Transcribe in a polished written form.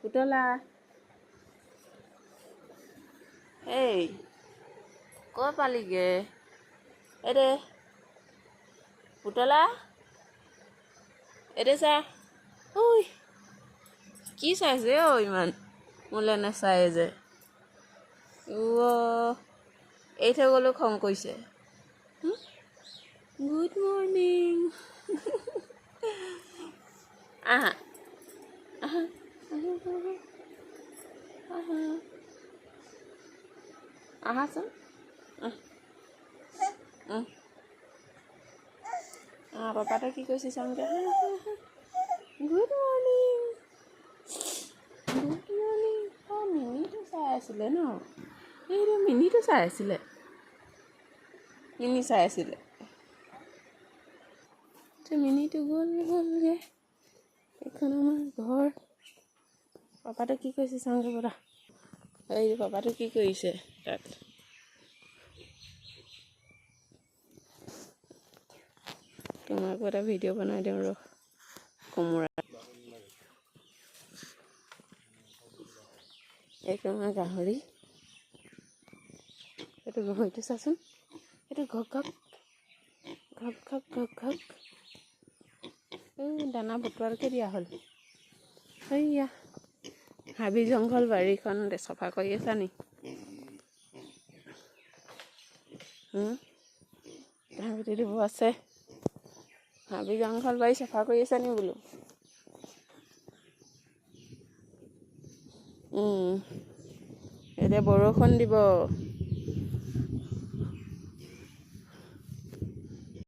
পুতলা এই ক'ত পালিগে এৰে পুতলা এৰে চা ঐ কি চাইছে ইমান মোলৈ নাচায় যে এই থৈ গ'লেও খং কৰিছে গুড মৰ্ণিং আহা আহা আহা আহাচোন পাপাটো কি কৈছে চাওঁগে গুড মৰ্ণিং গুড মৰ্ণিং মিনিটো চাই আছিলে ন এইটো মিনিটো চাই আছিলে মিনি চাই আছিলে মিনিটো গ'লগৈ এইখন আমাৰ ঘৰ পাপাটো কি কৈছে চাওঁগে বৰা এই পাপাটো কি কৰিছে তাত তোমাকো এটা ভিডিঅ' বনাই দিওঁ ৰ কোমোৰা এইটো আমাৰ গাহৰি এইটো গাহৰিটো চাচোন এইটো ঘক ঘক ঘক ঘক ঘক ঘক দানা বটোৱালৈকে দিয়া হ'ল এইয়া হাবি জংঘল বাৰীখন চফা কৰি আছা নি হাবি দিব আছে হাবি জংঘল বাৰী চাফা কৰি আছা নি বোলো এতিয়া বৰষুণ দিব